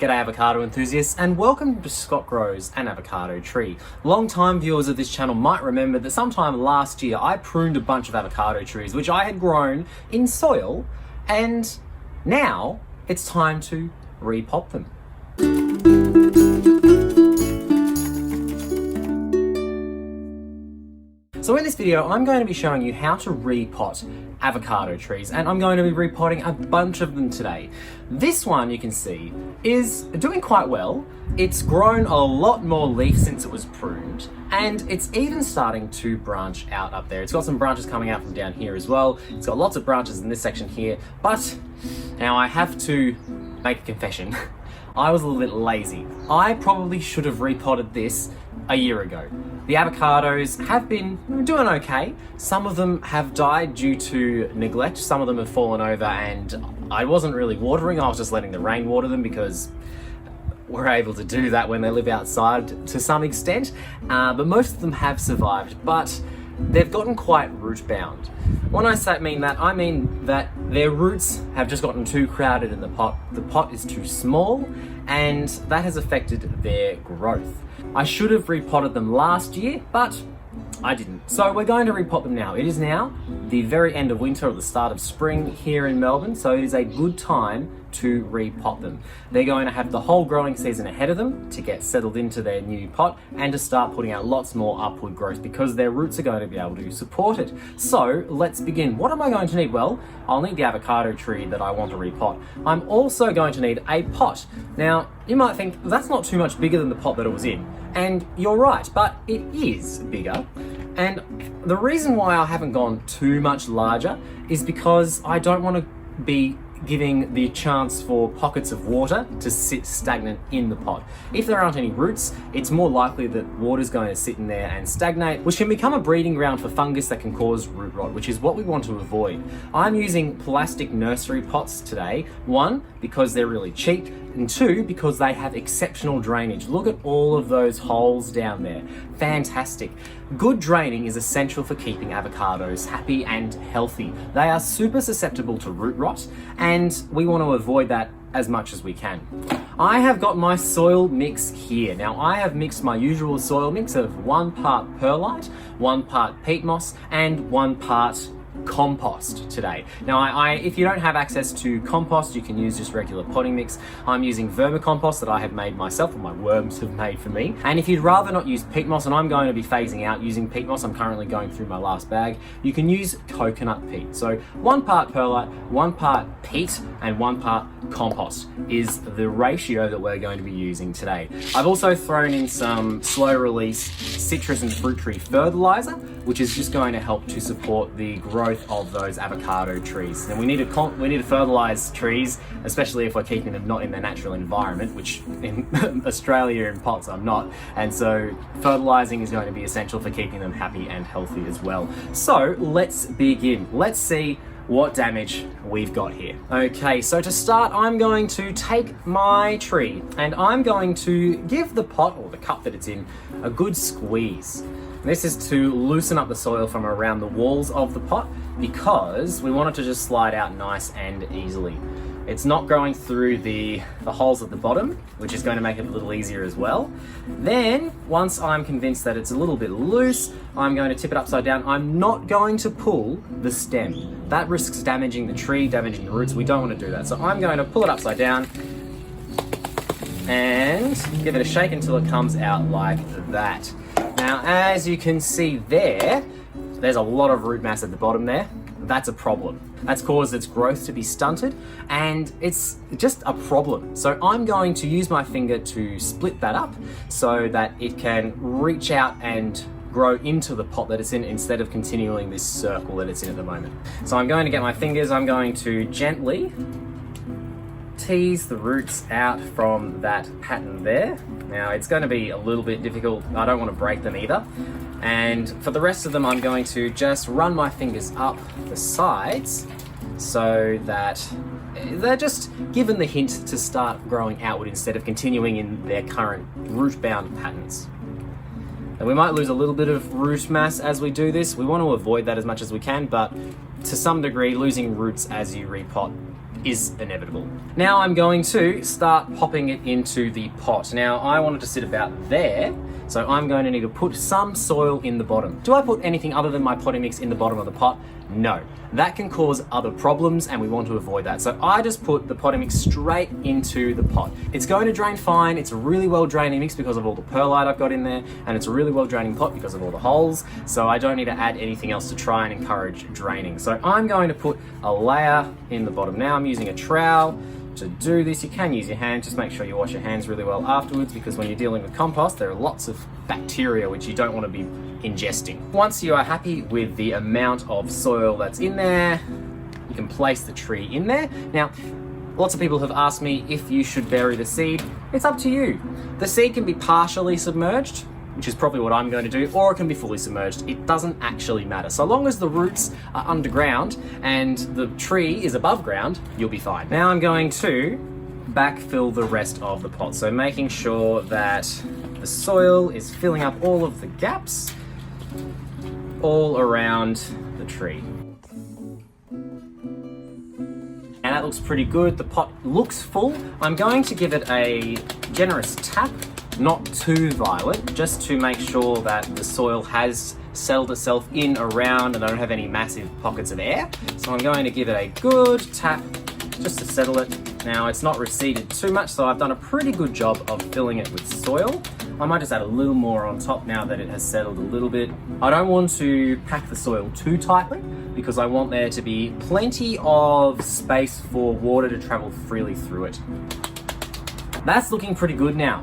G'day avocado enthusiasts and welcome to Scott Grows an Avocado Tree. Long-time viewers of this channel might remember that sometime last year I pruned a bunch of avocado trees which I had grown in soil, and now it's time to repot them. So in this video, I'm going to be showing you how to repot avocado trees, and I'm going to be repotting a bunch of them today. This one, you can see, is doing quite well. It's grown a lot more leaf since it was pruned, and it's even starting to branch out up there. It's got some branches coming out from down here as well. It's got lots of branches in this section here, but now I have to make a confession. I was a little bit lazy. I probably should have repotted this a year ago. The avocados have been doing okay. Some of them have died due to neglect. Some of them have fallen over and I wasn't really watering. I was just letting the rain water them because we're able to do that when they live outside to some extent. But most of them have survived, but they've gotten quite root bound. When I mean that their roots have just gotten too crowded in the pot. The pot is too small, and that has affected their growth. I should have repotted them last year, but I didn't. So we're going to repot them now. It is now the very end of winter or the start of spring here in Melbourne, so it is a good time to repot them. They're going to have the whole growing season ahead of them to get settled into their new pot and to start putting out lots more upward growth because their roots are going to be able to support it. So let's begin. What am I going to need? Well, I'll need the avocado tree that I want to repot. I'm also going to need a pot. Now, you might think that's not too much bigger than the pot that it was in. And you're right, but it is bigger. And the reason why I haven't gone too much larger is because I don't want to be giving the chance for pockets of water to sit stagnant in the pot. If there aren't any roots, it's more likely that water's going to sit in there and stagnate, which can become a breeding ground for fungus that can cause root rot, which is what we want to avoid. I'm using plastic nursery pots today. One, because they're really cheap, and two, because they have exceptional drainage. Look at all of those holes down there. Fantastic. Good draining is essential for keeping avocados happy and healthy. They are super susceptible to root rot, and we want to avoid that as much as we can. I have got my soil mix here. Now I have mixed my usual soil mix of 1 part perlite, 1 part peat moss, and 1 part compost today. Now if you don't have access to compost, you can use just regular potting mix. I'm using vermicompost that I have made myself, or my worms have made for me. And if you'd rather not use peat moss, and I'm going to be phasing out using peat moss, I'm currently going through my last bag, you can use coconut peat. So 1 part perlite, 1 part peat, and 1 part compost is the ratio that we're going to be using today. I've also thrown in some slow release citrus and fruit tree fertilizer, which is just going to help to support the growth of those avocado trees. And we need to fertilize trees, especially if we're keeping them not in their natural environment, which in Australia in pots I'm not. And so fertilizing is going to be essential for keeping them happy and healthy as well. So let's begin. Let's see what damage we've got here. Okay, so to start, I'm going to take my tree and I'm going to give the pot, or the cup that it's in, a good squeeze. This is to loosen up the soil from around the walls of the pot because we want it to just slide out nice and easily. It's not going through the holes at the bottom, which is going to make it a little easier as well. Then, once I'm convinced that it's a little bit loose, I'm going to tip it upside down. I'm not going to pull the stem. That risks damaging the tree, damaging the roots. We don't want to do that. So I'm going to pull it upside down and give it a shake until it comes out like that. Now, as you can see there's a lot of root mass at the bottom there. That's a problem. That's caused its growth to be stunted, and it's just a problem. So I'm going to use my finger to split that up so that it can reach out and grow into the pot that it's in instead of continuing this circle that it's in at the moment. So I'm going to get my fingers, I'm going to gently tease the roots out from that pattern there. Now it's going to be a little bit difficult. I don't want to break them either. And for the rest of them, I'm going to just run my fingers up the sides so that they're just given the hint to start growing outward instead of continuing in their current root-bound patterns. And we might lose a little bit of root mass as we do this. We want to avoid that as much as we can, but to some degree, losing roots as you repot is inevitable. Now I'm going to start popping it into the pot. Now I wanted to sit about there, so I'm going to need to put some soil in the bottom. Do I put anything other than my potting mix in the bottom of the pot? No. That can cause other problems and we want to avoid that. So I just put the potting mix straight into the pot. It's going to drain fine. It's a really well draining mix because of all the perlite I've got in there, and it's a really well draining pot because of all the holes. So I don't need to add anything else to try and encourage draining. So I'm going to put a layer in the bottom. Now I'm using a trowel to do this. You can use your hand, just make sure you wash your hands really well afterwards, because when you're dealing with compost there are lots of bacteria which you don't want to be ingesting. Once you are happy with the amount of soil that's in there, you can place the tree in there. Now lots of people have asked me if you should bury the seed. It's up to you. The seed can be partially submerged, which is probably what I'm going to do, or it can be fully submerged. It doesn't actually matter. So long as the roots are underground and the tree is above ground, you'll be fine. Now I'm going to backfill the rest of the pot. So making sure that the soil is filling up all of the gaps all around the tree. And that looks pretty good. The pot looks full. I'm going to give it a generous tap, not too violent, just to make sure that the soil has settled itself in around and I don't have any massive pockets of air. So I'm going to give it a good tap just to settle it. Now it's not receded too much, so I've done a pretty good job of filling it with soil. I might just add a little more on top now that it has settled a little bit. I don't want to pack the soil too tightly because I want there to be plenty of space for water to travel freely through it. That's looking pretty good now.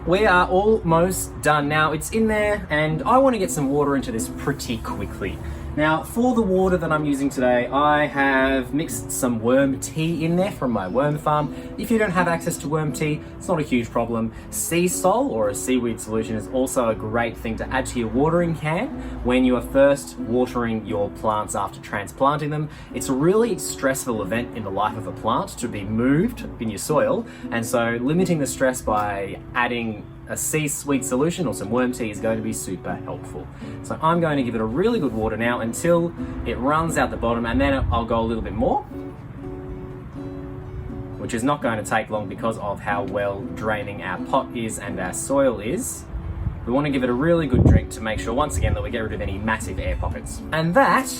We are almost done now. It's in there and I want to get some water into this pretty quickly. Now for the water that I'm using today, I have mixed some worm tea in there from my worm farm. If you don't have access to worm tea, it's not a huge problem. Sea salt or a seaweed solution is also a great thing to add to your watering can when you are first watering your plants after transplanting them. It's a really stressful event in the life of a plant to be moved in your soil, and so limiting the stress by adding a seaweed solution or some worm tea is going to be super helpful. So I'm going to give it a really good water now until it runs out the bottom, and then I'll go a little bit more, which is not going to take long because of how well draining our pot is and our soil is. We want to give it a really good drink to make sure once again that we get rid of any massive air pockets. And that,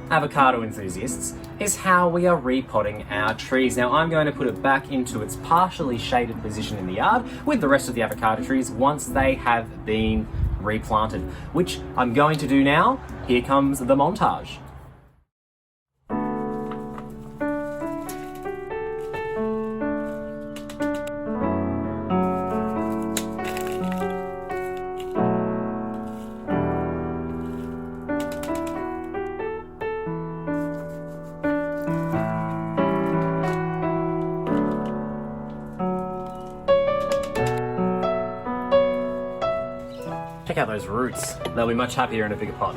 avocado enthusiasts, is how we are repotting our trees. Now I'm going to put it back into its partially shaded position in the yard with the rest of the avocado trees once they have been replanted, which I'm going to do now. Here comes the montage. Check out those roots. They'll be much happier in a bigger pot.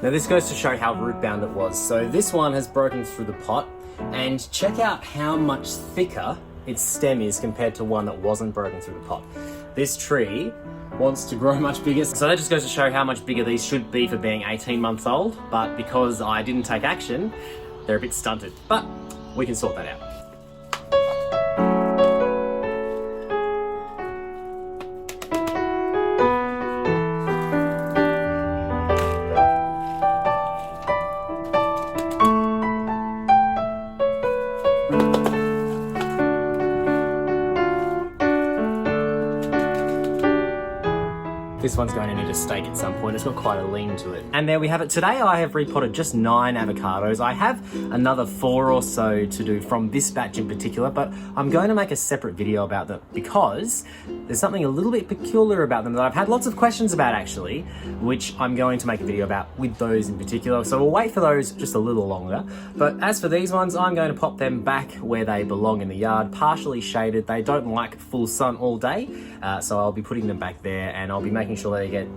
Now this goes to show how root bound it was. So this one has broken through the pot, and check out how much thicker its stem is compared to one that wasn't broken through the pot. This tree wants to grow much bigger. So that just goes to show how much bigger these should be for being 18 months old, but because I didn't take action, they're a bit stunted. But we can sort that out. This one's going to need a stake at some point. It's got quite a lean to it. And there we have it. Today I have repotted just 9 avocados. I have another 4 or so to do from this batch in particular, but I'm going to make a separate video about them because there's something a little bit peculiar about them that I've had lots of questions about actually, which I'm going to make a video about with those in particular. So we'll wait for those just a little longer. But as for these ones, I'm going to pop them back where they belong in the yard, partially shaded. They don't like full sun all day, so I'll be putting them back there, and I'll be making sure they get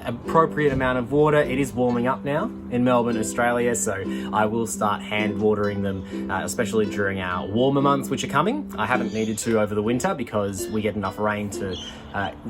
appropriate amount of water. It is warming up now in Melbourne, Australia, so I will start hand watering them, especially during our warmer months which are coming. I haven't needed to over the winter because we get enough rain to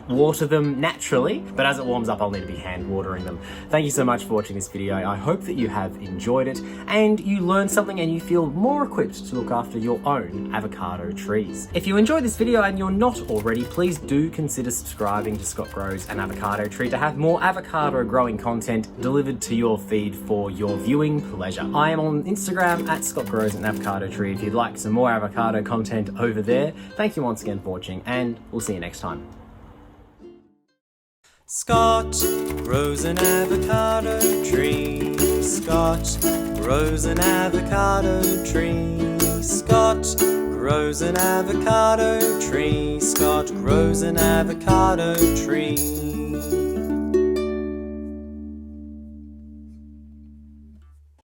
water them naturally, but as it warms up I'll need to be hand watering them. Thank you so much for watching this video. I hope that you have enjoyed it and you learned something and you feel more equipped to look after your own avocado trees. If you enjoyed this video and you're not already, please do consider subscribing to Scott Grows an Avocado Tree to have more avocado growing content delivered to your feed for your viewing pleasure. I am on Instagram at Scott Grows an Avocado Tree if you'd like some more avocado content over there. Thank you once again for watching and we'll see you next time. Scott grows an avocado tree. Scott grows an avocado tree. Scott grows an avocado tree. Scott grows an avocado tree.